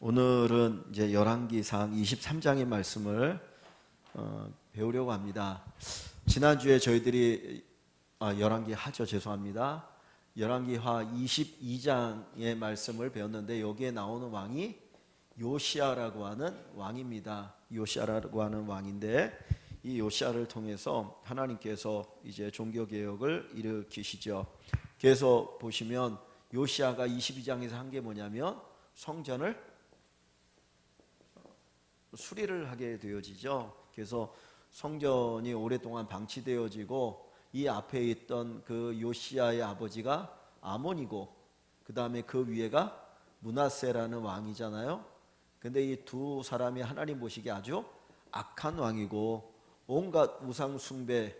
오늘은 이제 열왕기상 23장의 말씀을 배우려고 합니다. 지난주에 저희들이 열왕기 하죠. 죄송합니다. 열왕기하 22장의 말씀을 배웠는데 여기에 나오는 왕이 요시야라고 하는 왕입니다. 요시야라고 하는 왕인데 이 요시야를 통해서 하나님께서 이제 종교 개혁을 일으키시죠. 그래서 보시면 요시야가 22장에서 한 게 뭐냐면 성전을 수리를 하게 되어지죠. 그래서 성전이 오랫동안 방치되어지고 이 앞에 있던 그 요시야의 아버지가 아몬이고 그 다음에 그 위에가 므낫세라는 왕이잖아요. 근데 이 두 사람이 하나님 보시기에 아주 악한 왕이고 온갖 우상 숭배에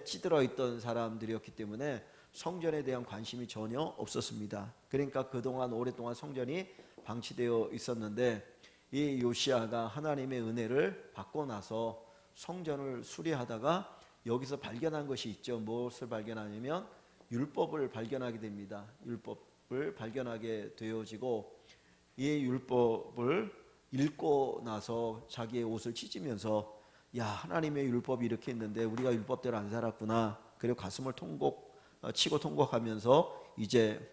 찌들어 있던 사람들이었기 때문에 성전에 대한 관심이 전혀 없었습니다. 그러니까 그동안 오랫동안 성전이 방치되어 있었는데 이 요시야가 하나님의 은혜를 받고 나서 성전을 수리하다가 여기서 발견한 것이 있죠. 무엇을 발견하냐면 율법을 발견하게 됩니다. 율법을 발견하게 되어지고 이 율법을 읽고 나서 자기의 옷을 찢으면서 야, 하나님의 율법이 이렇게 있는데 우리가 율법대로 안 살았구나. 그리고 가슴을 치고 통곡하면서 이제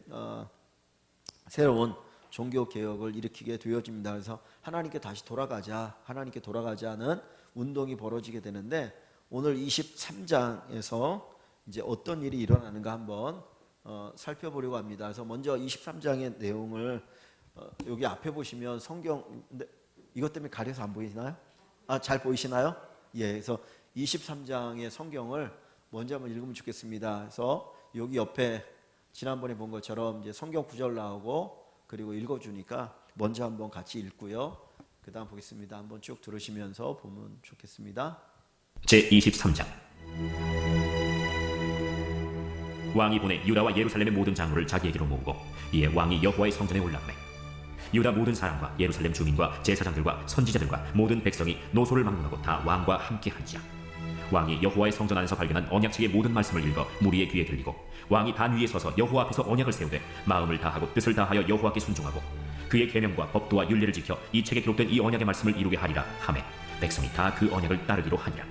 새로운 종교 개혁을 일으키게 되어집니다. 그래서 하나님께 다시 하나님께 돌아가자는 운동이 벌어지게 되는데 오늘 23장에서 이제 어떤 일이 일어나는가 한번 살펴보려고 합니다. 그래서 먼저 23장의 내용을 여기 앞에 보시면 성경 이것 때문에 가려서 안 보이시나요? 잘 보이시나요? 예, 그래서 23장의 성경을 먼저 한번 읽으면 좋겠습니다. 그래서 여기 옆에 지난번에 본 것처럼 이제 성경 구절 나오고 그리고 읽어주니까 먼저 한번 같이 읽고요. 그 다음 보겠습니다. 한번 쭉 들으시면서 보면 좋겠습니다. 제23장 왕이 보내 유다와 예루살렘의 모든 장로를 자기에게로 모으고 이에 왕이 여호와의 성전에 올라가매 유다 모든 사람과 예루살렘 주민과 제사장들과 선지자들과 모든 백성이 노소를 막론하고 다 왕과 함께 한지라. 왕이 여호와의 성전 안에서 발견한 언약책의 모든 말씀을 읽어 무리의 귀에 들리고 왕이 단 위에 서서 여호와 앞에서 언약을 세우되 마음을 다하고 뜻을 다하여 여호와께 순종하고 그의 계명과 법도와 율례를 지켜 이 책에 기록된 이 언약의 말씀을 이루게 하리라 하매 백성이 다 그 언약을 따르기로 하니라.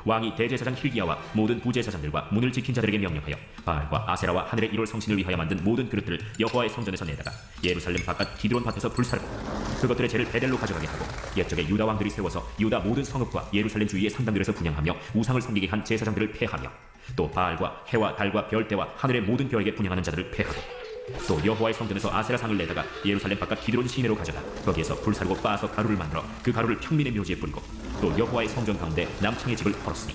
왕이 대제사장 힐기야와 모든 부제사장들과 문을 지킨 자들에게 명령하여 바알과 아세라와 하늘의 일월 성신을 위하여 만든 모든 그릇들을 여호와의 성전에서 내다가 예루살렘 바깥 기드론 밭에서 불사르고 그것들의 재를 베델로 가져가게 하고 옛적에 유다 왕들이 세워서 유다 모든 성읍과 예루살렘 주위의 산당들에서 분향하며 우상을 섬기게 한 제사장들을 폐하며 또 바알과 해와 달과 별대와 하늘의 모든 별에게 분향하는 자들을 폐하고 또 여호와의 성전에서 아세라상을 내다가 예루살렘 바깥 기드론 시내로 가져가 거기에서 불사르고 빻아서 가루를 만들어 그 가루를 평민의 묘지에 뿌리고 또 여호와의 성전 가운데 남창의 집을 헐었으니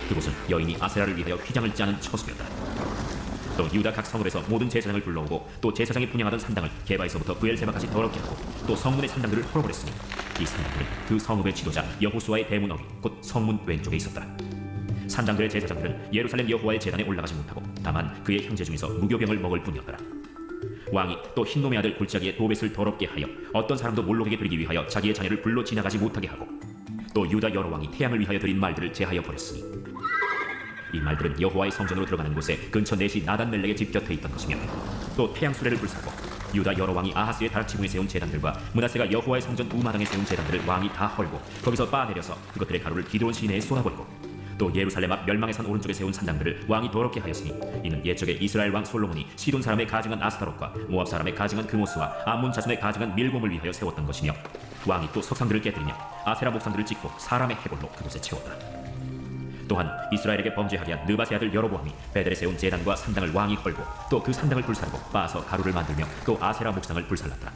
그곳은 여인이 아세라를 위하여 휘장을 짜는 처소였다. 또 유다 각 성읍에서 모든 제사장을 불러오고 또 제사장이 분향하던 산당을 게바에서부터 브엘세바까지 더럽게 하고 또 성문의 산당들을 헐어버렸으니 이 산당들은 그 성읍의 지도자 여호수아의 대문 어귀 곧 성문 왼쪽에 있었더라. 산당들의 제사장들은 예루살렘 여호와의 제단에 올라가지 못하고 다만 그의 형제 중에서 무교병을 먹을 뿐이었더라. 왕이 또 흰놈의 아들 골짜기에 도벳을 더럽게 하여 어떤 사람도 몰록에게 드리기 위하여 자기의 자녀를 불로 지나가지 못하게 하고 또 유다 여러 왕이 태양을 위하여 드린 말들을 제하여 버렸으니 이 말들은 여호와의 성전으로 들어가는 곳에 근처 넷이 나단멜렉의 집 곁에 있던 것이며 또 태양 수레를 불사고 유다 여러 왕이 아하스의 다락지붕에 세운 제단들과 므낫세가 여호와의 성전 우마당에 세운 제단들을 왕이 다 헐고 거기서 빻아내려서 그것들의 가루를 기드론 시내에 쏟아버리고 또 예루살렘 앞 멸망의 산 오른쪽에 세운 산당들을 왕이 더럽게 하였으니 이는 옛적에 이스라엘 왕 솔로몬이 시돈 사람의 가증한 아스타롯과 모압 사람의 가증한 그모스와 암몬 자손의 가증한 밀곰을 위하여 세웠던 것이며 왕이 또 석상들을 깨뜨리며 아세라 목상들을 찍고 사람의 해골로 그곳에 채웠더라. 또한 이스라엘에게 범죄하게 한 느바세 아들 여로보암이 베델에 세운 제단과 산당을 왕이 헐고 또 그 산당을 불사르고 빻아서 가루를 만들며 또 아세라 목상을 불살랐더라.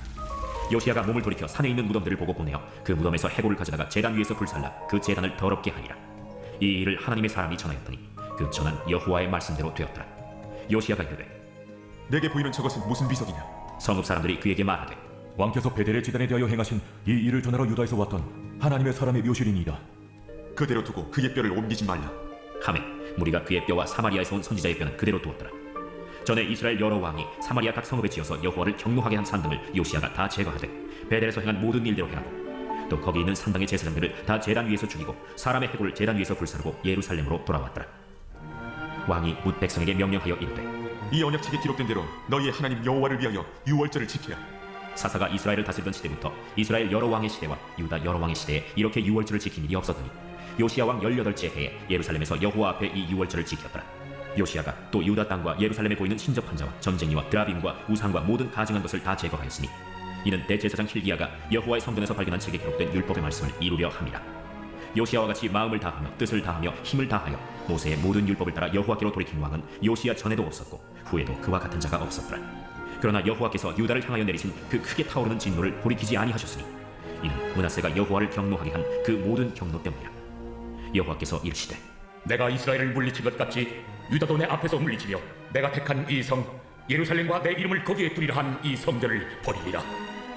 요시야가 몸을 돌이켜 산에 있는 무덤들을 보고 보내어 그 무덤에서 해골을 가져다가 제단 위에서 불살라 그 제단을 더럽게 하니라. 이 일을 하나님의 사람이 전하였더니 그 전한 여호와의 말씀대로 되었더라. 요시야가 이르되 내게 보이는 저것은 무슨 비석이냐? 성읍 사람들이 그에게 말하되 왕께서 베델의 제단에 대하여 행하신 이 일을 전하러 유다에서 왔던 하나님의 사람의 묘실이니이다. 그대로 두고 그의 뼈를 옮기지 말라. 하매 무리가 그의 뼈와 사마리아에서 온 선지자의 뼈는 그대로 두었더라. 전에 이스라엘 여러 왕이 사마리아 각 성읍에 지어서 여호와를 경노하게 한 산등을 요시야가 다 제거하되 베델에서 행한 모든 일대로 행하고 또 거기 있는 산당의 제사장들을 다 제단 위에서 죽이고 사람의 해골을 제단 위에서 불사르고 예루살렘으로 돌아왔더라. 왕이 뭇 백성에게 명령하여 이르되 이 언약책에 기록된 대로 너희의 하나님 여호와를 위하여 유월절을 지켜야 사사가 이스라엘을 다스리던 시대부터 이스라엘 여러 왕의 시대와 유다 여러 왕의 시대에 이렇게 유월절을 지킨 일이 없었더니 요시야 왕 18째 해에 예루살렘에서 여호와 앞에 이 유월절을 지켰더라. 요시야가 또 유다 땅과 예루살렘에 보이는 신접한 자와 점쟁이와 드라빔과 우상과 모든 가증한 것을 다 제거하였으니 이는 대제사장 hil기야가 여호와의 성전에서 발견한 책에 기록된 율법의 말씀을 이루려 함이라. 요시야와 같이 마음을 다하며 뜻을 다하며 힘을 다하여 모세의 모든 율법을 따라 여호와께로 돌이킨 왕은 요시야 전에도 없었고 후에도 그와 같은 자가 없었더라. 그러나 여호와께서 유다를 향하여 내리신 그 크게 타오르는 진노를 돌이키지 아니하셨으니 이는 므낫세가 여호와를 경노하게 한 그 모든 경노 때문이라. 여호와께서 이르시되 내가 이스라엘을 물리친 것 같이 유다도 내 앞에서 물리치며 내가 택한 이 성 예루살렘과 내 이름을 거기에 두리라 한 이 성전을 버리리라.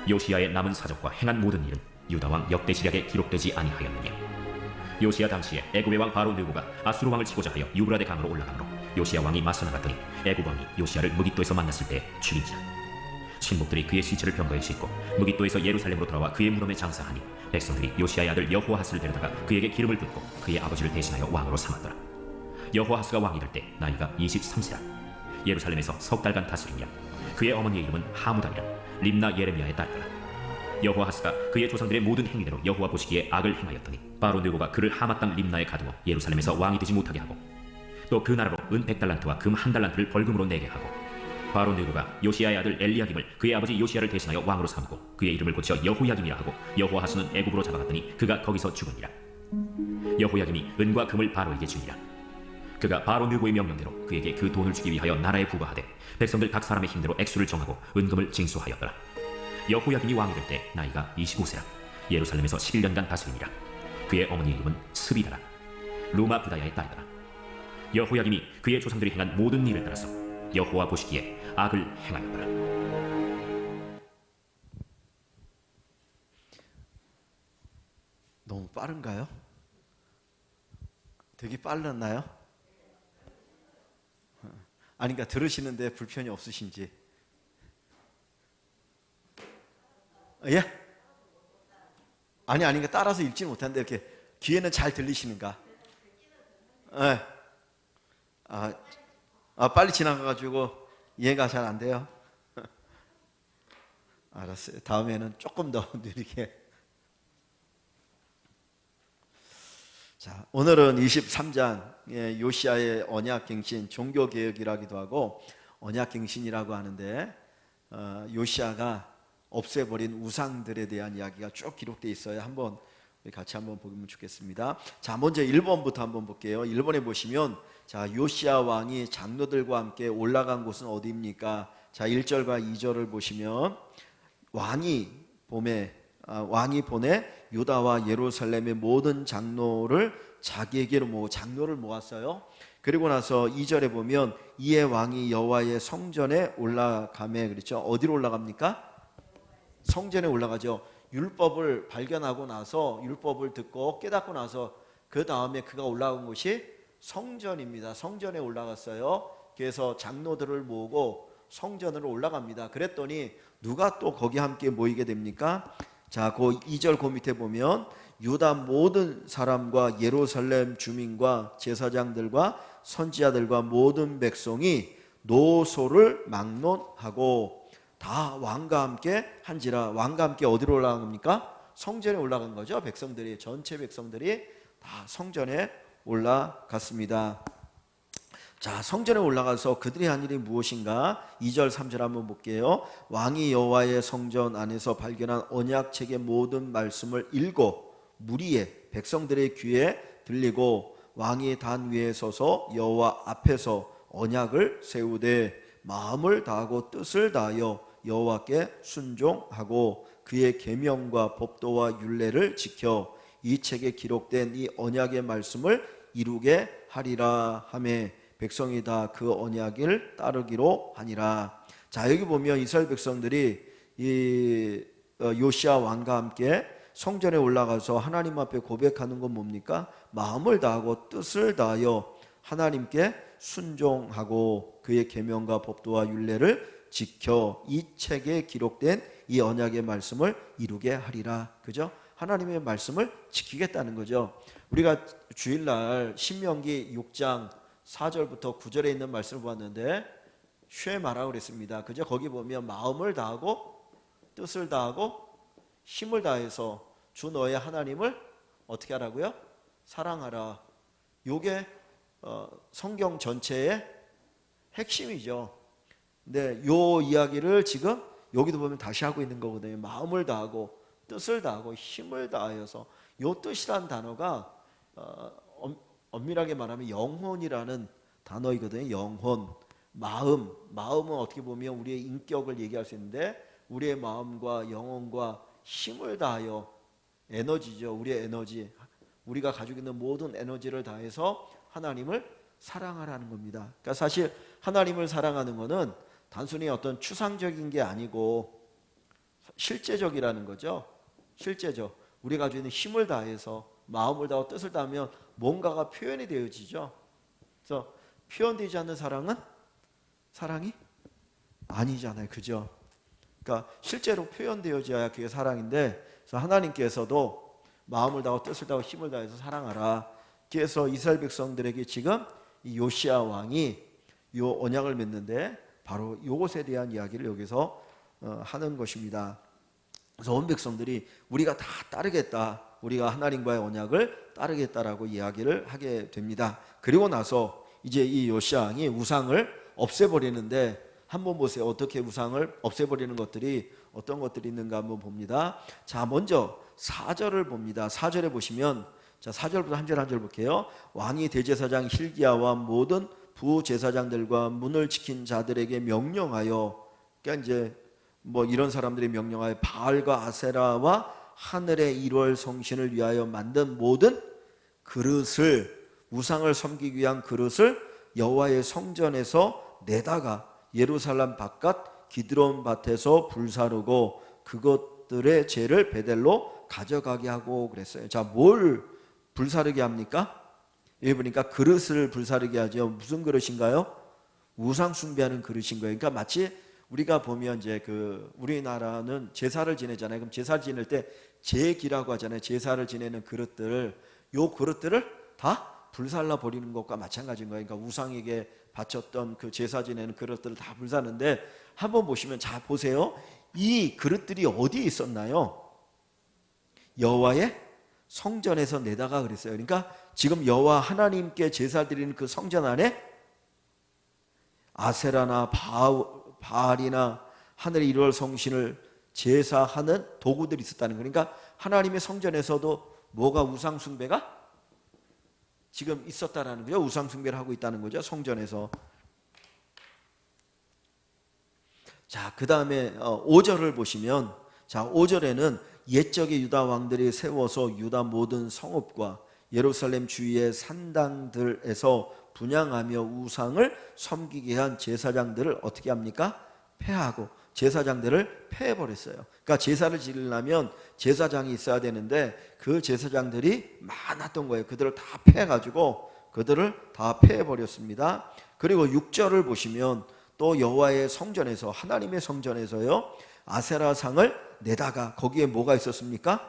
요시야의 남은 사적과 행한 모든 일은 유다 왕 역대시략에 기록되지 아니하였느냐. 요시야 당시에 애굽의 왕 바로 느고가 아수르 왕을 치고자 하여 유브라데 강으로 올라가므로 요시야 왕이 맞서 나갔더니 애굽 왕이 요시야를 무깃도에서 만났을 때 죽인지라. 신복들이 그의 시체를 병거에 싣고 무깃도에서 예루살렘으로 돌아와 그의 무덤에 장사하니 백성들이 요시야의 아들 여호아하스를 데려다가 그에게 기름을 붓고 그의 아버지를 대신하여 왕으로 삼았더라. 여호아하스가 왕이 될 때 나이가 23세라. 예루살렘에서 석 달간 다스리며 그의 어머니의 이름은 하무달이라 림나 예레미야의 딸이라. 여호아하스가 그의 조상들의 모든 행위대로 여호와 보시기에 악을 행하였더니 바로 느고가 그를 하마 땅 림나에 가두어 예루살렘에서 왕이 되지 못하게 하고 또 그 나라로 은 100달란트와 금 1달란트를 벌금으로 내게 하고 바로 느고가 요시야의 아들 엘리야김을 그의 아버지 요시야를 대신하여 왕으로 삼고 그의 이름을 고쳐 여호야김이라 하고 여호아하스는 애굽으로 잡아갔더니 그가 거기서 죽으니라. 여호야김이 은과 금을 바로에게 주니라. 그가 바로 느고의 명령대로 그에게 그 돈을 주기 위하여 나라에 부과하되 백성들 각 사람의 힘대로 액수를 정하고 은금을 징수하였더라. 여호야김이 왕이 될 때 나이가 25세라. 예루살렘에서 11년간 다스리니라. 그의 어머니의 이름은 스비다라. 루마 부다야의 딸이더라. 여호야김이 그의 조상들이 행한 모든 일을 따라서 여호와 보시기에 악을 행하였더라. 너무 빠른가요? 되게 빨랐나요? 아니, 그러니까 들으시는데 불편이 없으신지. 예? 아니, 그러니까 따라서 읽지는 못하는데 이렇게 귀에는 잘 들리시는가? 예. 빨리 지나가가지고 이해가 잘 안 돼요? 알았어요. 다음에는 조금 더 느리게. 자, 오늘은 23장 요시야의 언약갱신, 종교개혁이라기도 하고 언약갱신이라고 하는데 요시야가 없애버린 우상들에 대한 이야기가 쭉 기록되어 있어요. 한번 같이 한번 보면 좋겠습니다. 자, 먼저 1번부터 한번 볼게요. 1번에 보시면 자, 요시야 왕이 장로들과 함께 올라간 곳은 어디입니까? 자, 1절과 2절을 보시면 왕이 보내 유다와 예루살렘의 모든 장로를 자기에게로 모으고 장로를 모았어요. 그리고 나서 2절에 보면 이에 왕이 여호와의 성전에 올라가매, 그렇죠? 어디로 올라갑니까? 성전에 올라가죠. 율법을 발견하고 나서 율법을 듣고 깨닫고 나서 그 다음에 그가 올라간 곳이 성전입니다. 성전에 올라갔어요. 그래서 장로들을 모으고 성전으로 올라갑니다. 그랬더니 누가 또 거기 함께 모이게 됩니까? 자, 그 2절 그 밑에 보면 유다 모든 사람과 예루살렘 주민과 제사장들과 선지자들과 모든 백성이 노소를 막론하고 다 왕과 함께 한지라. 왕과 함께 어디로 올라간 겁니까? 성전에 올라간 거죠. 백성들이, 전체 백성들이 다 성전에 올라갔습니다. 자, 성전에 올라가서 그들이 한 일이 무엇인가? 2절 3절 한번 볼게요. 왕이 여호와의 성전 안에서 발견한 언약책의 모든 말씀을 읽고 무리에 백성들의 귀에 들리고 왕이 단 위에 서서 여호와 앞에서 언약을 세우되 마음을 다하고 뜻을 다하여 여호와께 순종하고 그의 계명과 법도와 율례를 지켜 이 책에 기록된 이 언약의 말씀을 이루게 하리라 하매 백성이 다 그 언약을 따르기로 하니라. 자, 여기 보면 이스라엘 백성들이 이 요시야 왕과 함께 성전에 올라가서 하나님 앞에 고백하는 건 뭡니까? 마음을 다하고 뜻을 다하여 하나님께 순종하고 그의 계명과 법도와 율례를 지켜 이 책에 기록된 이 언약의 말씀을 이루게 하리라. 그죠? 하나님의 말씀을 지키겠다는 거죠. 우리가 주일날 신명기 6장 4절부터 9절에 있는 말씀을 보았는데 쉐마라고 그랬습니다. 그죠? 거기 보면 마음을 다하고 뜻을 다하고 힘을 다해서 주 너의 하나님을 어떻게 하라고요? 사랑하라. 요게 성경 전체의 핵심이죠. 근데 요 이야기를 지금 여기도 보면 다시 하고 있는 거거든요. 마음을 다하고 뜻을 다하고 힘을 다하여서 요 뜻이란 단어가 엄밀하게 말하면 영혼이라는 단어이거든요. 영혼, 마음은 어떻게 보면 우리의 인격을 얘기할 수 있는데 우리의 마음과 영혼과 힘을 다하여 에너지죠. 우리의 에너지, 우리가 가지고 있는 모든 에너지를 다해서 하나님을 사랑하라는 겁니다. 그러니까 사실 하나님을 사랑하는 것은 단순히 어떤 추상적인 게 아니고 실제적이라는 거죠. 실제적. 우리가 가지고 있는 힘을 다해서 마음을 다하고 뜻을 다하면 뭔가가 표현이 되어지죠. 그래서 표현되지 않는 사랑은 사랑이 아니잖아요. 그죠? 그러니까 실제로 표현되어져야 그게 사랑인데, 그래서 하나님께서도 마음을 다하고 뜻을 다하고 힘을 다해서 사랑하라. 그래서 이스라엘 백성들에게 지금 이 요시야 왕이 요 언약을 맺는데 바로 이것에 대한 이야기를 여기서 하는 것입니다. 그래서 온 백성들이 우리가 다 따르겠다, 우리가 하나님과의 언약을 따르겠다라고 이야기를 하게 됩니다. 그리고 나서 이제 이 요시야 왕이 우상을 없애버리는데, 한번 보세요. 어떻게 우상을 없애버리는 것들이 어떤 것들이 있는가 한번 봅니다. 자, 먼저 4절을 봅니다. 4절에 보시면, 자, 4절부터 한 절 한 절 볼게요. 왕이 대제사장 hil기야와 모든 부제사장들과 문을 지킨 자들에게 명령하여, 그러니까 이제 뭐 이런 사람들이 명령하여 바알과 아세라와 하늘의 1월 성신을 위하여 만든 모든 그릇을, 우상을 섬기기 위한 그릇을 여호와의 성전에서 내다가 예루살렘 바깥 기드론 밭에서 불사르고 그것들의 죄를 베델로 가져가게 하고 그랬어요. 자, 뭘 불사르게 합니까? 여기 보니까 그릇을 불사르게 하죠. 무슨 그릇인가요? 우상 숭배하는 그릇인 거예요. 그러니까 마치 우리가 보면 이제 그 우리나라는 제사를 지내잖아요. 그럼 제사를 지낼 때 제기라고 하잖아요. 제사를 지내는 그릇들, 요 그릇들을 다 불살라 버리는 것과 마찬가지인 거예요. 그러니까 우상에게 바쳤던 그 제사 지내는 그릇들을 다 불사는데, 한번 보시면, 자 보세요. 이 그릇들이 어디에 있었나요? 여호와의 성전에서 내다가 그랬어요. 그러니까 지금 여호와 하나님께 제사 드리는 그 성전 안에 아세라나 바알이나 하늘의 1월 성신을 제사하는 도구들이 있었다는 거예요. 그러니까 하나님의 성전에서도 뭐가 우상 숭배가 지금 있었다라는 거죠. 우상 숭배를 하고 있다는 거죠. 성전에서. 자, 그 다음에 5절을 보시면, 자, 5절에는 옛적의 유다 왕들이 세워서 유다 모든 성읍과 예루살렘 주위의 산당들에서 분향하며 우상을 섬기게 한 제사장들을 어떻게 합니까? 폐하고 제사장들을 폐해버렸어요. 그러니까 제사를 지으려면 제사장이 있어야 되는데 그 제사장들이 많았던 거예요. 그들을 다 폐해가지고 그들을 다 폐해버렸습니다. 그리고 6절을 보시면 또 여호와의 성전에서, 하나님의 성전에서요, 아세라상을 내다가, 거기에 뭐가 있었습니까?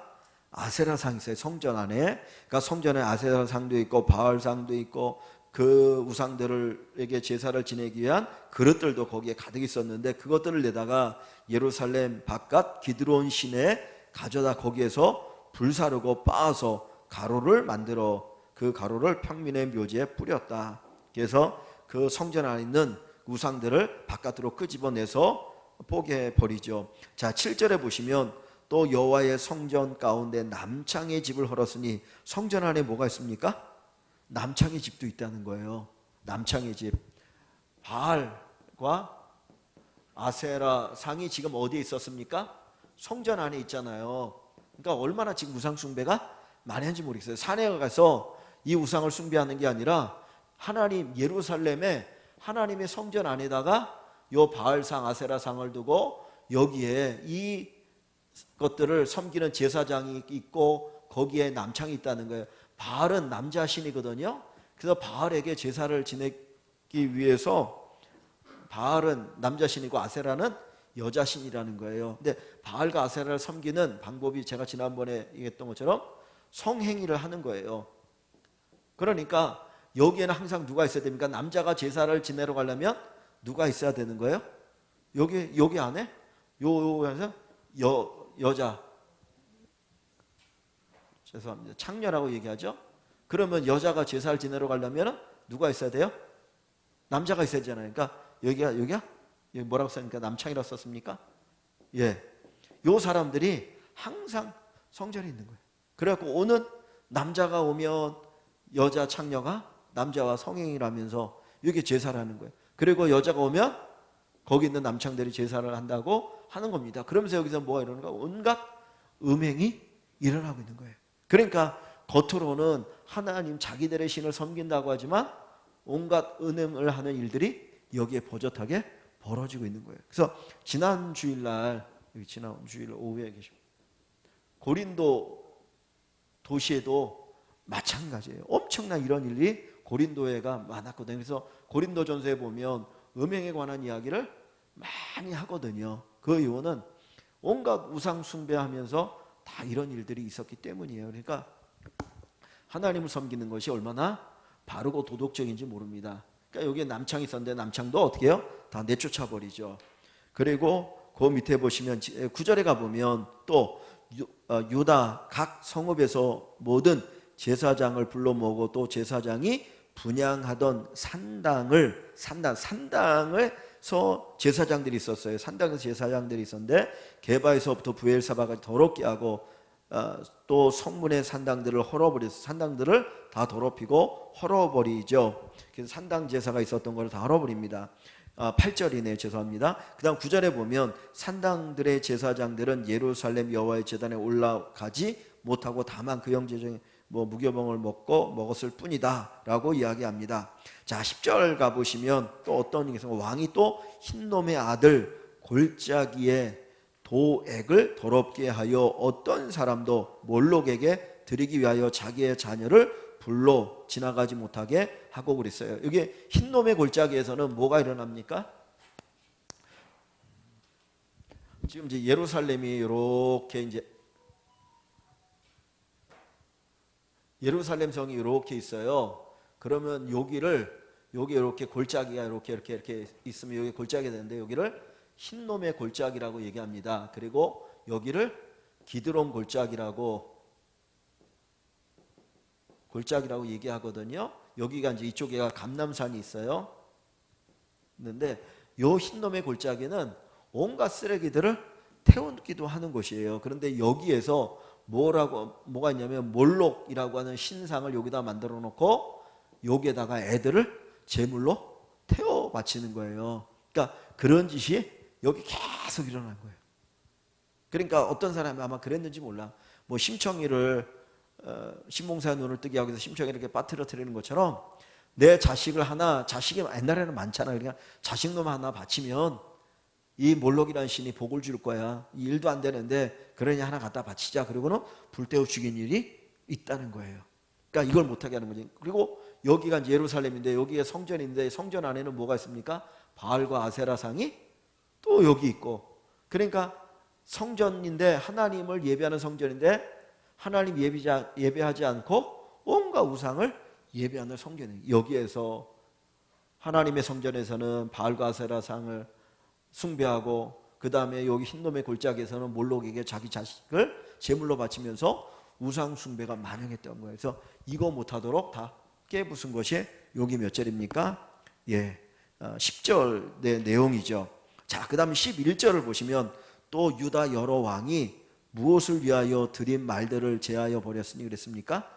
아세라상이 있어요. 성전 안에. 그러니까 성전에 아세라상도 있고 바알상도 있고 그 우상들에게 제사를 지내기 위한 그릇들도 거기에 가득 있었는데, 그것들을 내다가 예루살렘 바깥 기드론 시내에 가져다 거기에서 불사르고 빻아서 가루를 만들어 그 가루를 평민의 묘지에 뿌렸다. 그래서 그 성전 안에 있는 우상들을 바깥으로 끄집어내서 뽀개 버리죠. 자, 7절에 보시면 또 여호와의 성전 가운데 남창의 집을 헐었으니, 성전 안에 뭐가 있습니까? 남창의 집도 있다는 거예요. 남창의 집. 바알과 아세라 상이 지금 어디에 있었습니까? 성전 안에 있잖아요. 그러니까 얼마나 지금 우상 숭배가 많이 한지 모르겠어요. 산에 가서 이 우상을 숭배하는 게 아니라 하나님 예루살렘에 하나님의 성전 안에다가 요 바알상 아세라상을 두고 여기에 이 것들을 섬기는 제사장이 있고 거기에 남창이 있다는 거예요. 바알은 남자 신이거든요. 그래서 바알에게 제사를 지내기 위해서, 바알은 남자 신이고 아세라는 여자 신이라는 거예요. 근데 바알과 아세라를 섬기는 방법이 제가 지난번에 얘기했던 것처럼 성행위를 하는 거예요. 그러니까 여기에는 항상 누가 있어야 됩니까? 남자가 제사를 지내러 가려면 누가 있어야 되는 거예요? 여기 안에 요에서 여자, 죄송합니다, 창녀라고 얘기하죠. 그러면 여자가 제사를 지내러 가려면 누가 있어야 돼요? 남자가 있어야 되잖아요. 그러니까 여기야 여기 뭐라고 썼습니까? 남창이라고 썼습니까? 예, 요 사람들이 항상 성전에 있는 거예요. 그래갖고 오는 남자가 오면 여자 창녀가 남자와 성행위를 하면서 여기 제사를 하는 거예요. 그리고 여자가 오면 거기 있는 남창들이 제사를 한다고 하는 겁니다. 그러면서 여기서 뭐가 일어나는가? 온갖 음행이 일어나고 있는 거예요. 그러니까 겉으로는 하나님 자기들의 신을 섬긴다고 하지만 온갖 음행을 하는 일들이 여기에 버젓하게 벌어지고 있는 거예요. 그래서 지난 주일날, 여기 지난 주일 오후에 계십니다. 고린도 도시에도 마찬가지예요. 엄청난 이런 일이 고린도에가 많았거든요. 그래서 고린도전서에 보면 음행에 관한 이야기를 많이 하거든요. 그 이유는 온갖 우상 숭배하면서 다 이런 일들이 있었기 때문이에요. 그러니까 하나님을 섬기는 것이 얼마나 바르고 도덕적인지 모릅니다. 그러니까 여기에 남창이 있었는데 남창도 어떻게 해요? 다 내쫓아 버리죠. 그리고 그 밑에 보시면 9절에 가보면 또 유다 각 성읍에서 모든 제사장을 불러 모으고 또 제사장이 분양하던 산당에서 제사장들이 있었어요. 산당에서 제사장들이 있었는데 게바에서부터 부엘사바까지 더럽게 하고 또 성문의 산당들을 다 더럽히고 헐어버리죠. 그래서 산당 제사가 있었던 걸 다 헐어버립니다. 8절이네요. 죄송합니다. 그 다음 9절에 보면 산당들의 제사장들은 예루살렘 여호와의 제단에 올라가지 못하고 다만 그 형제중에 무교병을 먹었을 뿐이다 라고 이야기합니다. 자, 10절 가보시면 또 어떤 얘기가 있어요. 왕이 또 흰놈의 아들 골짜기에 도액을 더럽게 하여 어떤 사람도 몰록에게 드리기 위하여 자기의 자녀를 불로 지나가지 못하게 하고 그랬어요. 여기 흰놈의 골짜기에서는 뭐가 일어납니까? 지금 이제 예루살렘이 이렇게 이제 예루살렘 성이 이렇게 있어요. 그러면 여기 이렇게 골짜기가 이렇게 있으면 여기 얘기가 되는데 여기를 흰놈의 골짜기라고 얘기합니다. 그리고 여기를 기드론 골짜기라고 얘기하거든요. 여기가 이제 이쪽에가 감람산이 있어요. 있는데 요 흰놈의 골짜기는 온갖 쓰레기들을 태우기도 하는 곳이에요. 그런데 여기에서 뭐가 있냐면 몰록이라고 하는 신상을 여기다 만들어 놓고 여기에다가 애들을 제물로 태워 바치는 거예요. 그러니까 그런 짓이 여기 계속 일어난 거예요. 그러니까 어떤 사람이 아마 그랬는지 몰라. 심청이를 신봉사의 눈을 뜨게 하기 위해서 심청이를 이렇게 빠뜨려뜨리는 것처럼 내 자식이 옛날에는 많잖아요. 그러니까 자식놈 하나 바치면 이 몰록이라는 신이 복을 줄 거야. 이 일도 안 되는데 그러니 하나 갖다 바치자. 그리고는 불태워 죽인 일이 있다는 거예요. 그러니까 이걸 못하게 하는 거지. 그리고 여기가 이제 예루살렘인데 여기가 성전인데 성전 안에는 뭐가 있습니까? 바알과 아세라상이 또 여기 있고. 그러니까 성전인데 하나님을 예배하는 성전인데 하나님 예배하지 않고 온갖 우상을 예배하는 성전이에요. 여기에서 하나님의 성전에서는 바알과 아세라상을 숭배하고 그 다음에 여기 흰놈의 골짜기에서는 몰록에게 자기 자식을 제물로 바치면서 우상 숭배가 만연했던 거예요. 그래서 이거 못하도록 다 깨부순 것이 여기 몇 절입니까? 10절의 내용이죠. 자, 그 다음에 11절을 보시면 또 유다 여러 왕이 무엇을 위하여 드린 말들을 제하여 버렸으니 그랬습니까?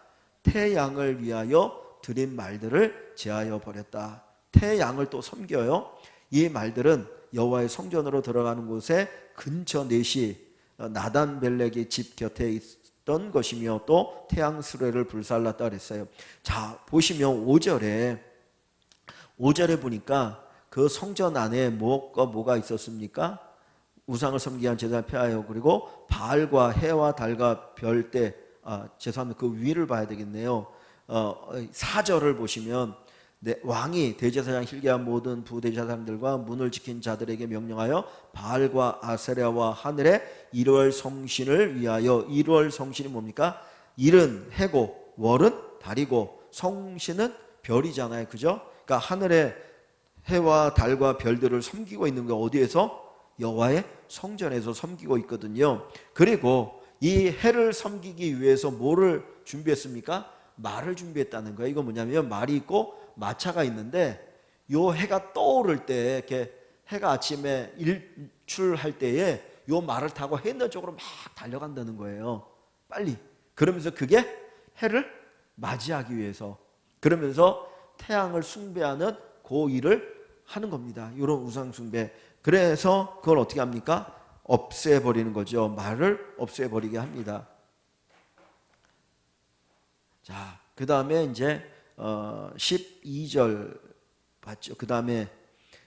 태양을 위하여 드린 말들을 제하여 버렸다. 태양을 또 섬겨요. 이 말들은 여호와의 성전으로 들어가는 곳에 근처 넷이 나단벨렉의 집 곁에 있던 것이며 또 태양 수레를 불살랐다 그랬어요. 자, 보시면 5절에 보니까 그 성전 안에 뭐가 있었습니까? 우상을 섬기기 위한 제단을 폐하여 그리고 바알과 해와 달과 별대 죄송합니다. 그 위를 봐야 되겠네요. 4절을 보시면 왕이 대제사장 hil기야 모든 부대제사장들과 문을 지킨 자들에게 명령하여 바알과 아세라와 하늘의 1월 성신을 위하여 1월 성신이 뭡니까? 1은 해고 월은 달이고 성신은 별이잖아요. 그죠? 그러니까 하늘의 해와 달과 별들을 섬기고 있는 게 어디에서? 여호와의 성전에서 섬기고 있거든요. 그리고 이 해를 섬기기 위해서 뭐를 준비했습니까? 말을 준비했다는 거예요. 이거 뭐냐면 말이 있고 마차가 있는데 요 해가 떠오를 때 이렇게 해가 아침에 일출할 때에 요 말을 타고 해 있는 쪽으로 막 달려간다는 거예요. 빨리. 그러면서 그게 해를 맞이하기 위해서, 그러면서 태양을 숭배하는 그 일을 하는 겁니다. 이런 우상 숭배. 그래서 그걸 어떻게 합니까? 없애버리는 거죠. 말을 없애버리게 합니다. 자, 그 다음에 이제 12절 봤죠. 그 다음에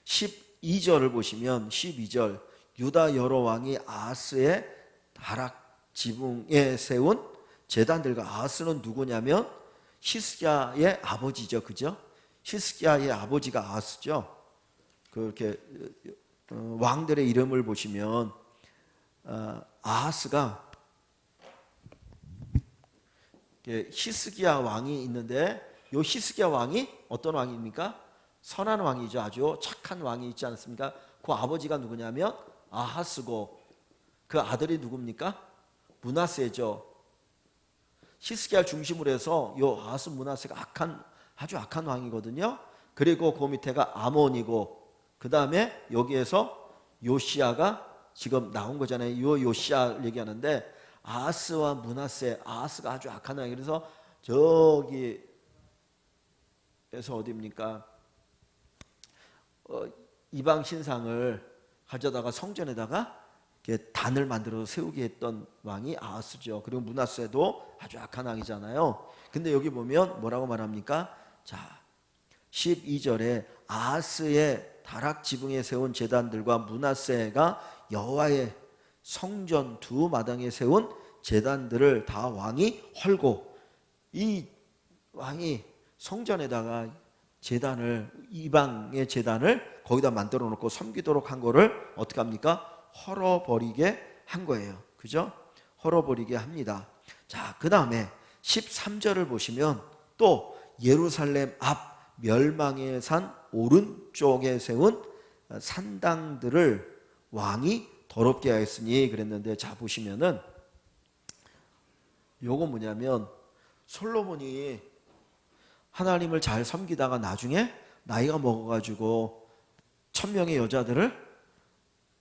12절을 보시면 12절 유다 여러 왕이 아하스의 다락 지붕에 세운 제단들과, 아하스는 누구냐면 히스기야의 아버지죠. 그죠? 히스기야의 아버지가 아하스죠. 그렇게 왕들의 이름을 보시면 아하스가 히스기야 왕이 있는데, 요 히스기야 왕이 어떤 왕입니까? 선한 왕이죠. 아주 착한 왕이 있지 않습니까? 그 아버지가 누구냐면 아하스고, 그 아들이 누굽니까? 므낫세죠. 히스기야를 중심으로 해서 요 아하스 므낫세가 아주 악한 왕이거든요. 그리고 그 밑에가 아몬이고, 그 다음에 여기에서 요시야가 지금 나온 거잖아요. 요 요시야 얘기하는데, 아하스와 므낫세, 아하스가 아주 악한 왕이, 그래서 저기에서 어디입니까? 이방 신상을 가져다가 성전에다가 이렇게 단을 만들어 세우게 했던 왕이 아하스죠. 그리고 므낫세도 아주 악한 왕이잖아요. 근데 여기 보면 뭐라고 말합니까? 자, 12절에 아하스의 다락 지붕에 세운 제단들과 므낫세가 여호와의 성전 두 마당에 세운 제단들을 다 왕이 헐고, 이 왕이 성전에다가 제단을, 이방의 제단을 거기다 만들어 놓고 섬기도록 한 거를 어떻게 합니까? 헐어버리게 한 거예요. 그죠? 헐어버리게 합니다. 자, 그 다음에 13절을 보시면 또 예루살렘 앞 멸망의 산 오른쪽에 세운 산당들을 왕이 더럽게 하였으니 그랬는데, 자 보시면은 요거 뭐냐면 솔로몬이 하나님을 잘 섬기다가 나중에 나이가 먹어가지고 1000명의 여자들을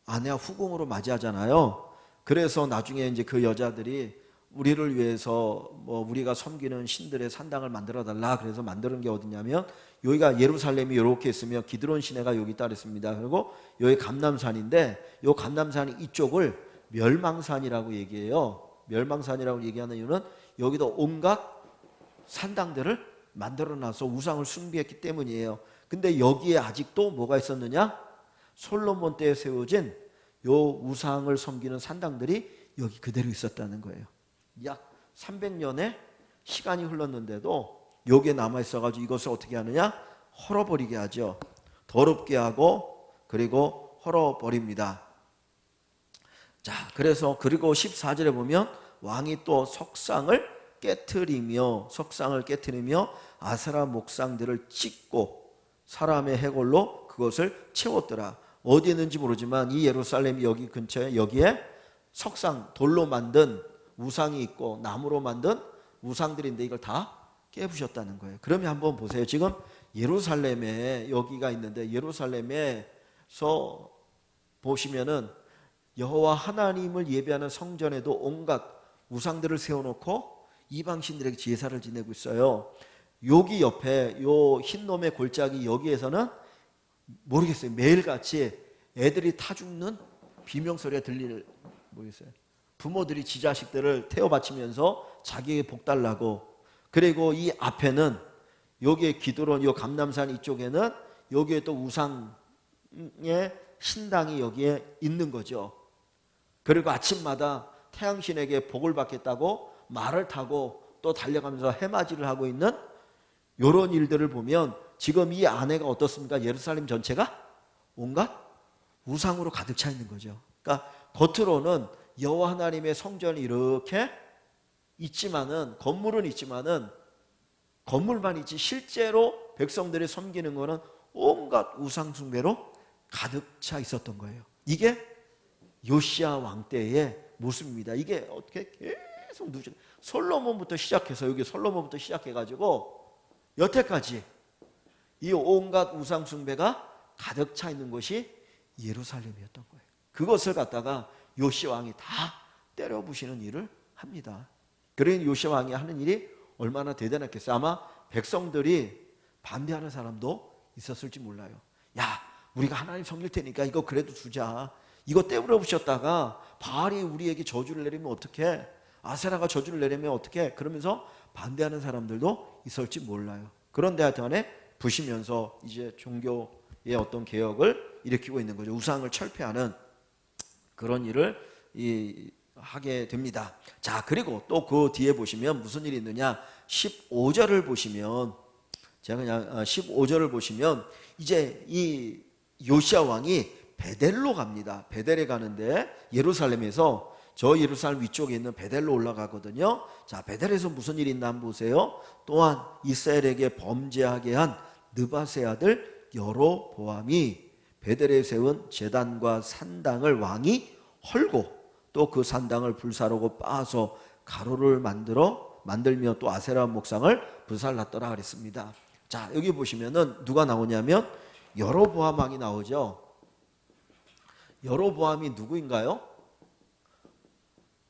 아내와 후궁으로 맞이하잖아요. 그래서 나중에 이제 그 여자들이 우리를 위해서 뭐 우리가 섬기는 신들의 산당을 만들어 달라, 그래서 만드는 게 어디냐면 여기가 예루살렘이 이렇게 있으면 기드론 시내가 여기 있다 그랬습니다. 그리고 여기 감람산인데, 요 감람산 이쪽을 멸망산이라고 얘기해요. 멸망산이라고 얘기하는 이유는 여기도 온갖 산당들을 만들어 놔서 우상을 숭배했기 때문이에요. 근데 여기에 아직도 뭐가 있었느냐? 솔로몬 때에 세워진 요 우상을 섬기는 산당들이 여기 그대로 있었다는 거예요. 약 300년의 시간이 흘렀는데도 여기에 남아 있어가지고 이것을 어떻게 하느냐? 헐어버리게 하죠. 더럽게 하고 그리고 헐어버립니다. 자, 그래서 그리고 14절에 보면 왕이 또 석상을 깨트리며 아세라 목상들을 찢고 사람의 해골로 그것을 채웠더라. 어디 있는지 모르지만 이 예루살렘이 여기 근처에, 여기에 석상, 돌로 만든 우상이 있고 나무로 만든 우상들인데 이걸 다 깨부셨다는 거예요. 그러면 한번 보세요. 지금 예루살렘에 여기가 있는데, 예루살렘에서 보시면은 여호와 하나님을 예배하는 성전에도 온갖 우상들을 세워놓고 이방신들에게 제사를 지내고 있어요. 여기 옆에 요 흰놈의 골짜기 여기에서는 모르겠어요. 매일같이 애들이 타 죽는 비명소리가 들릴, 모르겠어요. 부모들이 지 자식들을 태워 바치면서 자기에게 복 달라고. 그리고 이 앞에는 여기에 기드론, 요 감람산 이쪽에는 여기에 또 우상의 신당이 여기에 있는 거죠. 그리고 아침마다 태양신에게 복을 받겠다고 말을 타고 또 달려가면서 해맞이를 하고 있는 이런 일들을 보면 지금 이 안에가 어떻습니까? 예루살렘 전체가 온갖 우상으로 가득 차 있는 거죠. 그러니까 겉으로는 여호와 하나님의 성전이 이렇게 있지만은, 건물은 있지만은 건물만 있지 실제로 백성들이 섬기는 거는 온갖 우상 숭배로 가득 차 있었던 거예요. 이게 요시야 왕 때의 모습입니다. 이게 어떻게 계속 누적, 솔로몬부터 시작해서 여기 솔로몬부터 시작해가지고 여태까지 이 온갖 우상 숭배가 가득 차 있는 것이 예루살렘이었던 거예요. 그것을 갖다가 요시야 왕이 다 때려 부시는 일을 합니다. 그러니 요시야 왕이 하는 일이 얼마나 대단했겠어요. 아마 백성들이 반대하는 사람도 있었을지 몰라요. 야, 우리가 하나님 섬길 테니까 이거 그래도 주자. 이거 때려 부셨다가 바알이 우리에게 저주를 내리면 어떡해? 아세라가 저주를 내리면 어떡해? 그러면서 반대하는 사람들도 있을지 몰라요. 그런데 하여튼간에 부시면서 이제 종교의 어떤 개혁을 일으키고 있는 거죠. 우상을 철폐하는 그런 일을 하게 됩니다. 자, 그리고 또 그 뒤에 보시면 무슨 일이 있느냐? 15절을 보시면, 제가 그냥 15절을 보시면 이제 이 요시야 왕이 베델로 갑니다. 베델에 가는데 예루살렘에서 저 예루살렘 위쪽에 있는 베델로 올라가거든요. 자, 베델에서 무슨 일이 있나 한번 보세요. 또한 이스라엘에게 범죄하게 한 느밧의 아들 여로보암이 베델에 세운 제단과 산당을 왕이 헐고 또 그 산당을 불사르고 빻아서 가루를 만들며 또 아세라 목상을 불살랐더라 그랬습니다. 자, 여기 보시면은 누가 나오냐면 여로보암 왕이 나오죠. 여로보암이 누구인가요?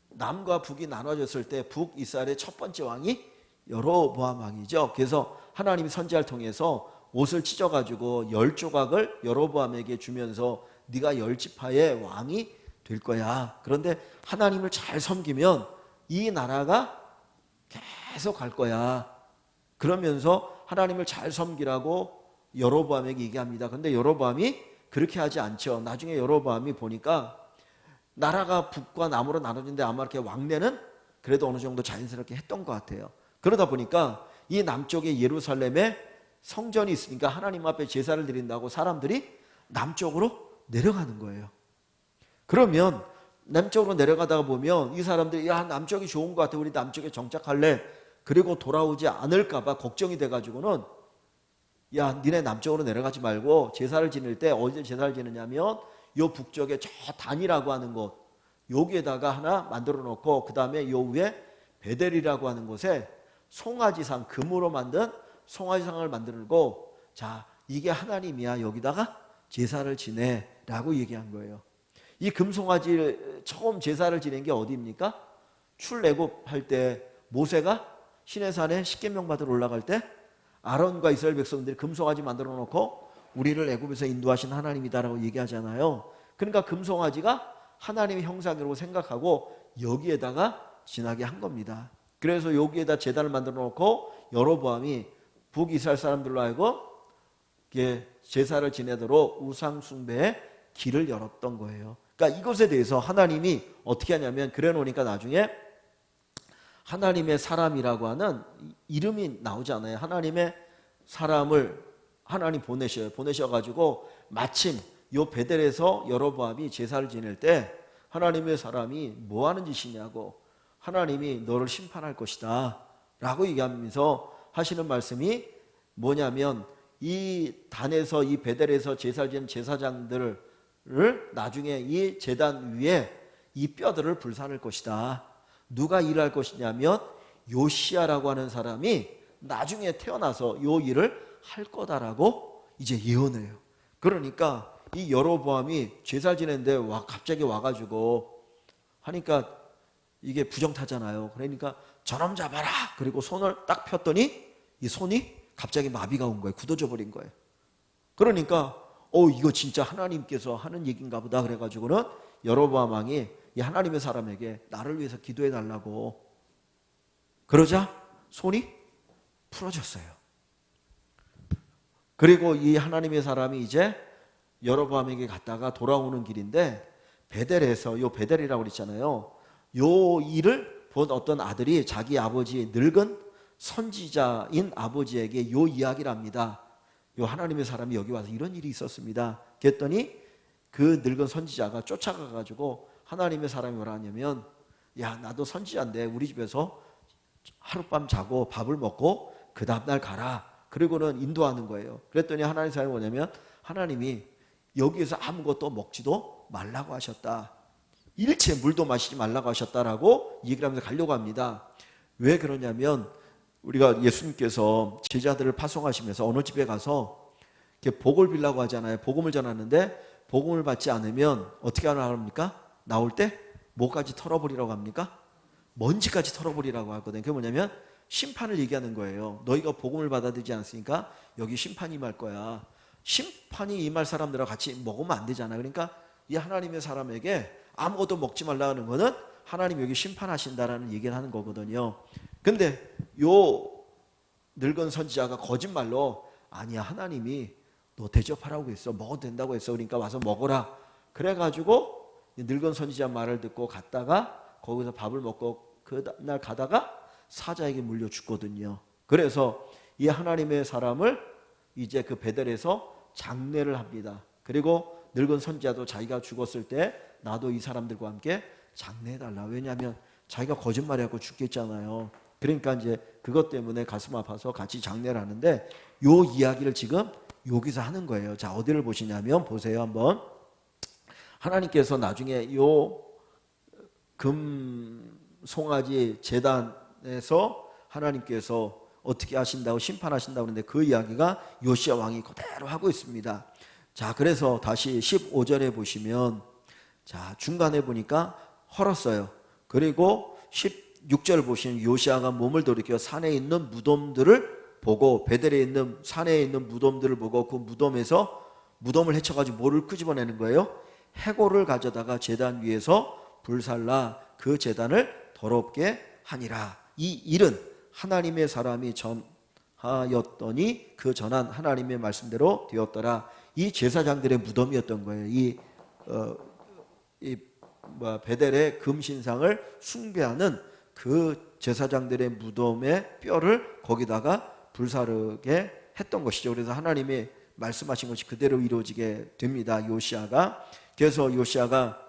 남과 북이 나눠졌을 때 북이스라엘의 첫 번째 왕이 여로보암 왕이죠. 그래서 하나님이 선지자를 통해서 옷을 찢어가지고 10조각을 여로보암에게 주면서 네가 10지파의 왕이 될 거야. 그런데 하나님을 잘 섬기면 이 나라가 계속 갈 거야. 그러면서 하나님을 잘 섬기라고 여로보암에게 얘기합니다. 근데 여로보암이 그렇게 하지 않죠. 나중에 여로보암이 보니까 나라가 북과 남으로 나눠진데 아마 이렇게 왕래는 그래도 어느 정도 자연스럽게 했던 것 같아요. 그러다 보니까 이 남쪽에 예루살렘에 성전이 있으니까 하나님 앞에 제사를 드린다고 사람들이 남쪽으로 내려가는 거예요. 그러면 남쪽으로 내려가다가 보면 이 사람들이 야, 남쪽이 좋은 것 같아. 우리 남쪽에 정착할래. 그리고 돌아오지 않을까 봐 걱정이 돼가지고는 야, 니네 남쪽으로 내려가지 말고 제사를 지낼 때 어디에 제사를 지느냐면 요 북쪽에 저 단이라고 하는 곳 여기에다가 하나 만들어 놓고 그 다음에 요 위에 베델이라고 하는 곳에 송아지상, 금으로 만든 송아지상을 만들고 자, 이게 하나님이야. 여기다가 제사를 지내라고 얘기한 거예요. 이 금송아지 처음 제사를 지낸 게 어디입니까? 출애굽할 때 모세가 시내산에 십계명 받으러 올라갈 때 아론과 이스라엘 백성들이 금송아지 만들어 놓고 우리를 애굽에서 인도하신 하나님이다라고 얘기하잖아요. 그러니까 금송아지가 하나님의 형상이라고 생각하고 여기에다가 지나게 한 겁니다. 그래서 여기에다 제단을 만들어 놓고 여로보암이 북이스라엘 사람들로 하여금 제사를 지내도록 우상 숭배의 길을 열었던 거예요. 그러니까 이것에 대해서 하나님이 어떻게 하냐면 그래 놓으니까 나중에 하나님의 사람이라고 하는 이름이 나오잖아요. 하나님의 사람을 하나님 보내셔가지고 마침 요 베델에서 여로보암이 제사를 지낼 때 하나님의 사람이 뭐 하는 짓이냐고 하나님이 너를 심판할 것이다 라고 얘기하면서 하시는 말씀이 뭐냐면 이 단에서 이 베델에서 제사를 지낸 제사장들을 나중에 이 제단 위에 이 뼈들을 불사를 것이다. 누가 일할 것이냐면 요시야라고 하는 사람이 나중에 태어나서 요 일을 할 거다라고 이제 예언해요. 그러니까 이 여로보암이 제사를 지냈는데 갑자기 와가지고 하니까 이게 부정타잖아요. 그러니까 저놈 잡아라. 그리고 손을 딱 폈더니 이 손이 갑자기 마비가 온 거예요. 굳어져 버린 거예요. 그러니까 이거 진짜 하나님께서 하는 얘기인가 보다 그래가지고는 여로보암 왕이 이 하나님의 사람에게 나를 위해서 기도해 달라고 그러자 손이 풀어졌어요. 그리고 이 하나님의 사람이 이제 여로보암에게 갔다가 돌아오는 길인데 베델에서 요 베델이라고 그랬잖아요. 요 일을 본 어떤 아들이 자기 아버지 늙은 선지자인 아버지에게 요 이야기를 합니다. 요 하나님의 사람이 여기 와서 이런 일이 있었습니다. 그랬더니 그 늙은 선지자가 쫓아가가지고 하나님의 사람이 뭐라 하냐면 야, 나도 선지자인데 우리 집에서 하룻밤 자고 밥을 먹고 그 다음날 가라. 그리고는 인도하는 거예요. 그랬더니 하나님의 사람이 뭐냐면 하나님이 여기에서 아무것도 먹지도 말라고 하셨다. 일체 물도 마시지 말라고 하셨다라고 얘기를 하면서 가려고 합니다. 왜 그러냐면 우리가 예수님께서 제자들을 파송하시면서 어느 집에 가서 이렇게 복을 빌라고 하잖아요. 복음을 전하는데 복음을 받지 않으면 어떻게 하라고 합니까? 나올 때 뭐까지 털어버리라고 합니까? 먼지까지 털어버리라고 하거든요. 그게 뭐냐면 심판을 얘기하는 거예요. 너희가 복음을 받아들이지 않았으니까 여기 심판이 임할 거야. 심판이 임할 사람들하고 같이 먹으면 안 되잖아. 그러니까 이 하나님의 사람에게 아무것도 먹지 말라는 거는 하나님 여기 심판하신다라는 얘기를 하는 거거든요. 근데 요 늙은 선지자가 거짓말로 아니야, 하나님이 너 대접하라고 했어, 먹어도 된다고 했어, 그러니까 와서 먹어라. 그래가지고 늙은 선지자 말을 듣고 갔다가 거기서 밥을 먹고 그 다음날 가다가 사자에게 물려 죽거든요. 그래서 이 하나님의 사람을 이제 그 베델에서 장례를 합니다. 그리고 늙은 선지자도 자기가 죽었을 때 나도 이 사람들과 함께 장례해달라. 왜냐하면 자기가 거짓말해갖고 죽겠잖아요. 그러니까 이제 그것 때문에 가슴 아파서 같이 장례를 하는데 요 이야기를 지금 여기서 하는 거예요. 자, 어디를 보시냐면 보세요 한번. 하나님께서 나중에 요 금송아지 제단에서 하나님께서 어떻게 하신다고 심판하신다고 하는데 그 이야기가 요시야 왕이 그대로 하고 있습니다. 자, 그래서 다시 15절에 보시면 자, 중간에 보니까 헐었어요. 그리고 16절 보시면 요시야가 몸을 돌이켜 산에 있는 무덤들을 보고 베델에 있는 산에 있는 무덤들을 보고 그 무덤에서 무덤을 헤쳐가지고 뭐를 끄집어내는 거예요? 해골을 가져다가 제단 위에서 불살라 그 제단을 더럽게 하니라. 이 일은 하나님의 사람이 전하였더니 그 전한 하나님의 말씀대로 되었더라. 이 제사장들의 무덤이었던 거예요. 베델의 금신상을 숭배하는 그 제사장들의 무덤의 뼈를 거기다가 불사르게 했던 것이죠. 그래서 하나님이 말씀하신 것이 그대로 이루어지게 됩니다. 요시야가. 그래서 요시야가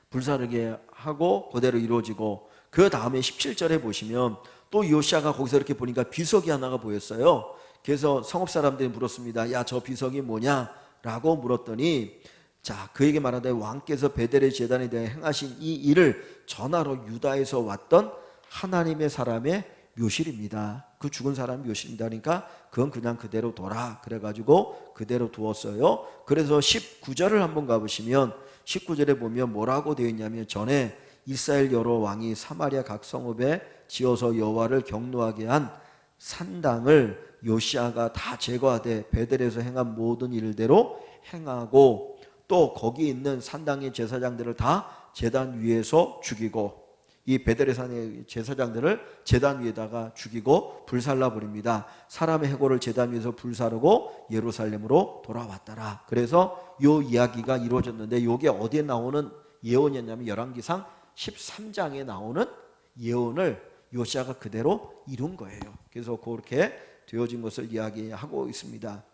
불사르게 하고 그대로 이루어지고 그 다음에 17절에 보시면 또 요시야가 거기서 이렇게 보니까 비석이 하나가 보였어요. 그래서 성읍 사람들이 물었습니다. 야, 저 비석이 뭐냐? 라고 물었더니 자, 그에게 말하되 왕께서 베델의 제단에 대해 행하신 이 일을 전하러 유다에서 왔던 하나님의 사람의 묘실입니다. 그 죽은 사람이 묘실입니다. 그러니까 그건 그냥 그대로 둬라. 그래가지고 그대로 두었어요. 그래서 19절을 한번 가보시면 19절에 보면 뭐라고 되어 있냐면 전에 이스라엘 여러 왕이 사마리아 각 성읍에 지어서 여호와를 경노하게 한 산당을 요시야가 다 제거하되 베델에서 행한 모든 일대로 행하고 또 거기 있는 산당의 제사장들을 다 제단 위에서 죽이고 이 베델의 산의 제사장들을 제단 위에다가 죽이고 불살라 버립니다. 사람의 해골을 제단 위에서 불사르고 예루살렘으로 돌아왔더라. 그래서 요 이야기가 이루어졌는데 이게 어디에 나오는 예언이었냐면 열왕기상 13장에 나오는 예언을 요시야가 그대로 이룬 거예요. 그래서 그렇게 되어진 것을 이야기하고 있습니다.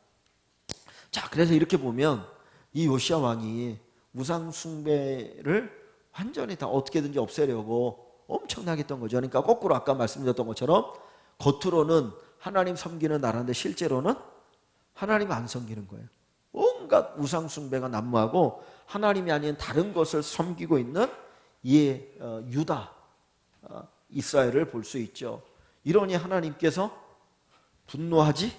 자, 그래서 이렇게 보면 이 요시야 왕이 우상 숭배를 완전히 다 어떻게든지 없애려고 엄청나게 했던 거죠. 그러니까 거꾸로 아까 말씀드렸던 것처럼 겉으로는 하나님 섬기는 나라인데 실제로는 하나님 안 섬기는 거예요. 온갖 우상 숭배가 난무하고 하나님이 아닌 다른 것을 섬기고 있는 이 유다 이스라엘을 볼 수 있죠. 이러니 하나님께서 분노하지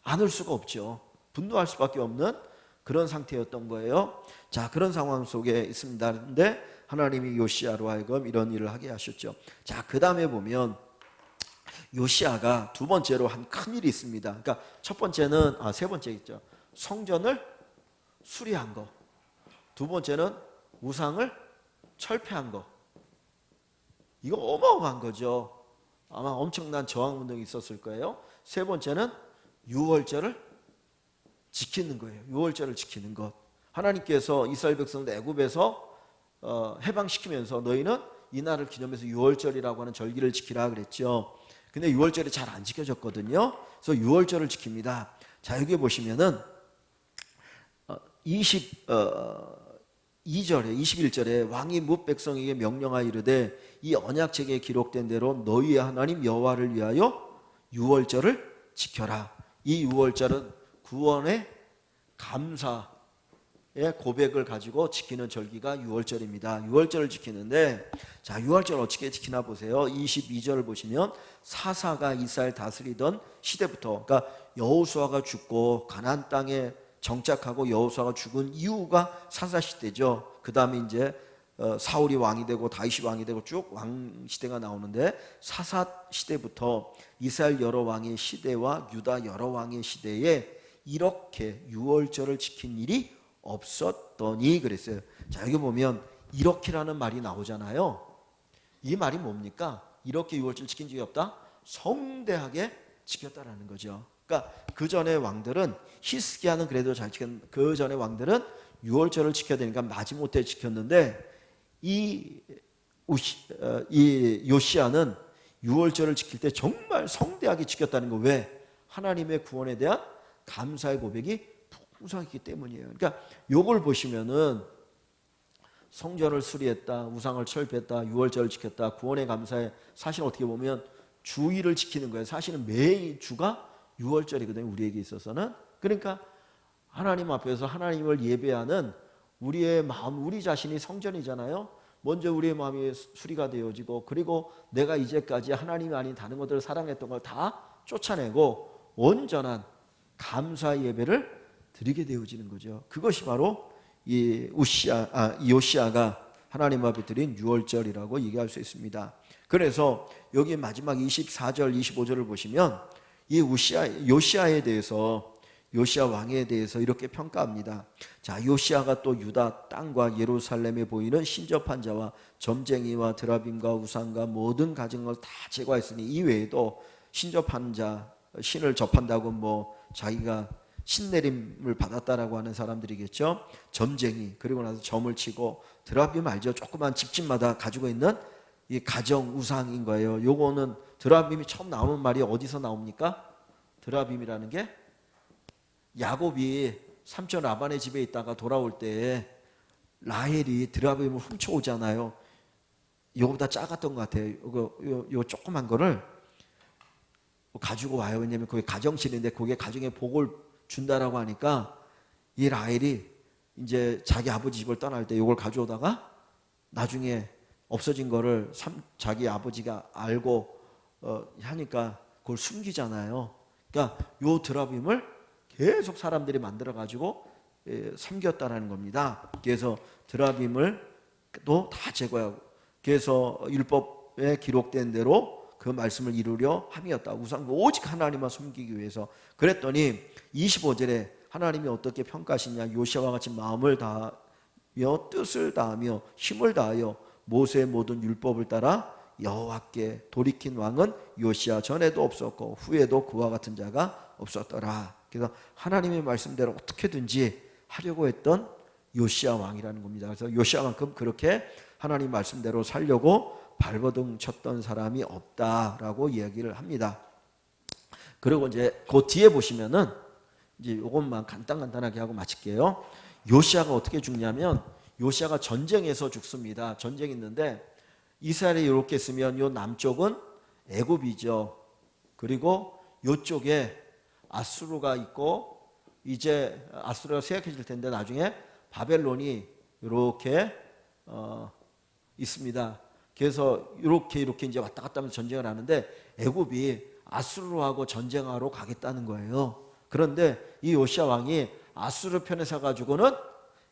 않을 수가 없죠. 분노할 수밖에 없는 그런 상태였던 거예요. 자, 그런 상황 속에 있습니다. 그런데 하나님이 요시야로 하여금 이런 일을 하게 하셨죠. 자, 그 다음에 보면 요시야가 두 번째로 한 큰 일이 있습니다. 그러니까 첫 번째는 세 번째 있죠. 성전을 수리한 거. 두 번째는 우상을 철폐한 거. 이거 어마어마한 거죠. 아마 엄청난 저항 운동이 있었을 거예요. 세 번째는 유월절을 지키는 거예요. 유월절을 지키는 것. 하나님께서 이스라엘 백성들 애굽에서 해방시키면서 너희는 이 날을 기념해서 유월절이라고 하는 절기를 지키라 그랬죠. 근데 유월절이 잘 안 지켜졌거든요. 그래서 유월절을 지킵니다. 자, 여기 보시면은 21절에 왕이 뭇 백성에게 명령하여 이르되 이 언약책에 기록된 대로 너희의 하나님 여호와를 위하여 유월절을 지켜라. 이 유월절은 구원의 감사의 고백을 가지고 지키는 절기가 유월절입니다. 유월절을 지키는데, 자, 유월절 어떻게 지키나 보세요. 22절을 보시면 사사가 이스라엘 다스리던 시대부터, 그러니까 여호수아가 죽고 가나안 땅에 정착하고 여호수아가 죽은 이후가 사사 시대죠. 그 다음에 이제 사울이 왕이 되고 다윗이 왕이 되고 쭉 왕 시대가 나오는데, 사사 시대부터 이스라엘 여러 왕의 시대와 유다 여러 왕의 시대에 이렇게 유월절을 지킨 일이 없었더니 그랬어요. 자, 여기 보면 이렇게라는 말이 나오잖아요. 이 말이 뭡니까? 이렇게 유월절 지킨 적이 없다? 성대하게 지켰다라는 거죠. 그러니까 그 전에 왕들은, 히스기야는 그래도 잘 지켰는데 그 전에 왕들은 유월절을 지켜야 되니까 마지못해 지켰는데, 이 요시야는 유월절을 지킬 때 정말 성대하게 지켰다는 거. 왜? 하나님의 구원에 대한 감사의 고백이 풍성했기 때문이에요. 그러니까 요걸 보시면은 성전을 수리했다, 우상을 철폐했다, 유월절을 지켰다, 구원의 감사에, 사실 어떻게 보면 주일을 지키는 거예요. 사실은 매일 주가 유월절이거든요, 우리에게 있어서는. 그러니까 하나님 앞에서 하나님을 예배하는 우리의 마음, 우리 자신이 성전이잖아요. 먼저 우리의 마음이 수리가 되어지고, 그리고 내가 이제까지 하나님이 아닌 다른 것들을 사랑했던 걸 다 쫓아내고 온전한 감사 예배를 드리게 되어지는 거죠. 그것이 바로 이 요시야가 하나님 앞에 드린 유월절이라고 얘기할 수 있습니다. 그래서 여기 마지막 24절 25절을 보시면 이 요시야에 대해서, 요시야 왕에 대해서 이렇게 평가합니다. 자, 요시야가 또 유다 땅과 예루살렘에 보이는 신접한 자와 점쟁이와 드라빔과 우상과 모든 가진 걸 다 제거했으니, 이 외에도 신접한 자, 신을 접한다고 뭐 자기가 신내림을 받았다라고 하는 사람들이겠죠. 점쟁이, 그리고 나서 점을 치고, 드라빔 알죠? 조그만 집집마다 가지고 있는 이 가정 우상인 거예요. 요거는 드라빔이 처음 나오는 말이 어디서 나옵니까? 드라빔이라는 게 야곱이 삼촌 라반의 집에 있다가 돌아올 때 라헬이 드라빔을 훔쳐오잖아요. 요거보다 작았던 것 같아요. 요 조그만 거를 가지고 와요. 왜냐면 그게 가정신인데 그게 가정의 복을 준다라고 하니까, 이 라헬이 이제 자기 아버지 집을 떠날 때 이걸 가져오다가 나중에 없어진 거를 자기 아버지가 알고 하니까 그걸 숨기잖아요. 그러니까 요 드라빔을 계속 사람들이 만들어 가지고 섬겼다라는 겁니다. 그래서 드라빔을 또 다 제거하고, 그래서 율법에 기록된 대로 그 말씀을 이루려 함이었다. 우상 오직 하나님만 숨기기 위해서. 그랬더니 25절에 하나님이 어떻게 평가하시냐. 요시아와 같이 마음을 다하며 뜻을 다하며 힘을 다하여 모세의 모든 율법을 따라 여호와께 돌이킨 왕은 요시아 전에도 없었고 후에도 그와 같은 자가 없었더라. 그래서 하나님의 말씀대로 어떻게든지 하려고 했던 요시아 왕이라는 겁니다. 그래서 요시아만큼 그렇게 하나님 말씀대로 살려고 발버둥 쳤던 사람이 없다라고 이야기를 합니다. 그리고 이제 그 뒤에 보시면은 이제 이것만 간단하게 하고 마칠게요. 요시아가 어떻게 죽냐면, 요시아가 전쟁에서 죽습니다. 전쟁이 있는데 이스라엘이 이렇게 있으면 요 남쪽은 애굽이죠. 그리고 요쪽에 아수르가 있고, 이제 아수르가 쇠약해질 텐데 나중에 바벨론이 이렇게 있습니다. 그래서 이렇게 이제 왔다 갔다 하면서 전쟁을 하는데, 애굽이 아수르하고 전쟁하러 가겠다는 거예요. 그런데 이 요시야 왕이 아수르 편에 서가지고는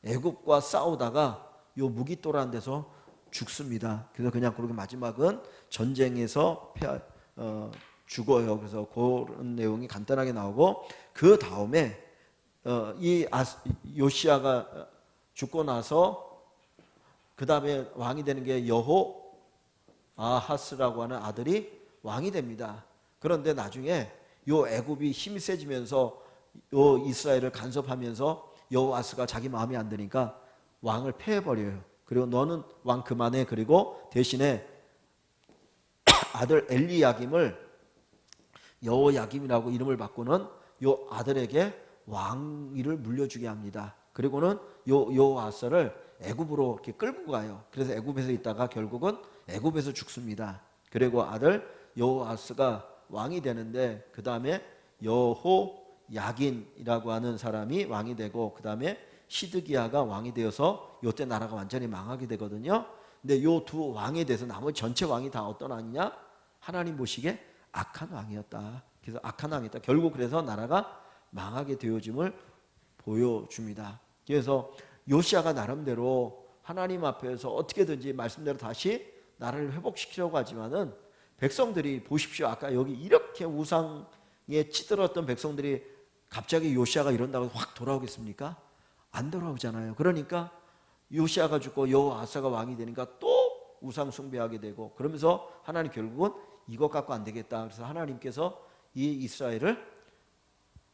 애굽과 싸우다가 요 무기또라는 데서 죽습니다. 그래서 그냥 그렇게 마지막은 전쟁에서 죽어요. 그래서 그런 내용이 간단하게 나오고, 그 다음에 이 요시야가 죽고 나서 그 다음에 왕이 되는 게 여호아하스라고 하는 아들이 왕이 됩니다. 그런데 나중에 요 애굽이 힘이 세지면서 요 이스라엘을 간섭하면서 여호아스가 자기 마음이 안 드니까 왕을 폐해버려요. 그리고 너는 왕 그만해. 그리고 대신에 아들 엘리야김을 여호야김이라고 이름을 바꾸는 요 아들에게 왕위를 물려주게 합니다. 그리고는 여호아스를 애굽으로 이렇게 끌고 가요. 그래서 애굽에서 있다가 결국은 애굽에서 죽습니다. 그리고 아들 여호아스가 왕이 되는데, 그 다음에 여호야긴이라고 하는 사람이 왕이 되고, 그 다음에 시드기야가 왕이 되어서 요때 나라가 완전히 망하게 되거든요. 근데 요 두 왕에 대해서 나머지 전체 왕이 다 어떤 왕이냐? 하나님 보시기에 악한 왕이었다. 그래서 악한 왕이었다. 결국 그래서 나라가 망하게 되어짐을 보여줍니다. 그래서 요시야가 나름대로 하나님 앞에서 어떻게든지 말씀대로 다시 나라를 회복시키려고 하지만은 백성들이 보십시오. 아까 여기 이렇게 우상에 치들었던 백성들이 갑자기 요시야가 이런다고 확 돌아오겠습니까? 안 돌아오잖아요. 그러니까 요시야가 죽고 여호아사가 왕이 되니까 또 우상 숭배하게 되고, 그러면서 하나님 결국은 이것 갖고 안 되겠다. 그래서 하나님께서 이 이스라엘을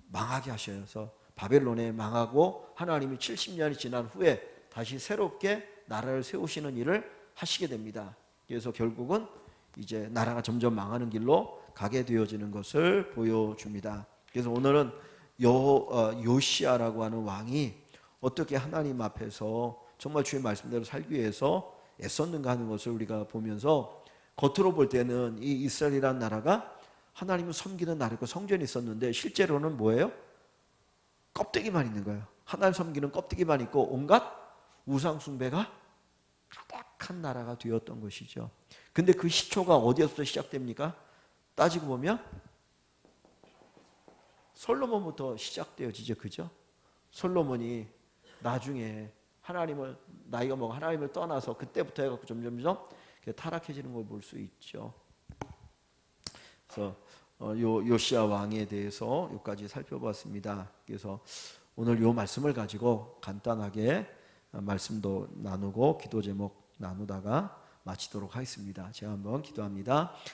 망하게 하셔서 바벨론에 망하고 하나님이 70년이 지난 후에 다시 새롭게 나라를 세우시는 일을 하시게 됩니다. 그래서 결국은 이제 나라가 점점 망하는 길로 가게 되어지는 것을 보여줍니다. 그래서 오늘은 요시야라고 하는 왕이 어떻게 하나님 앞에서 정말 주의 말씀대로 살기 위해서 애썼는가 하는 것을 우리가 보면서, 겉으로 볼 때는 이 이스라엘이라는 나라가 하나님을 섬기는 나라고 성전이 있었는데 실제로는 뭐예요? 껍데기만 있는 거예요. 하나님 섬기는 껍데기만 있고 온갖 우상 숭배가 가득한 나라가 되었던 것이죠. 근데 그 시초가 어디에서부터 시작됩니까? 따지고 보면 솔로몬부터 시작되어지죠. 그죠? 솔로몬이 나중에 하나님을, 나이가 먹어 하나님을 떠나서 그때부터 해갖고 점점점 타락해지는 걸 볼 수 있죠. 그래서 요시야 왕에 대해서 여기까지 살펴봤습니다. 그래서 오늘 요 말씀을 가지고 간단하게 말씀도 나누고 기도 제목 나누다가 마치도록 하겠습니다. 제가 한번 기도합니다.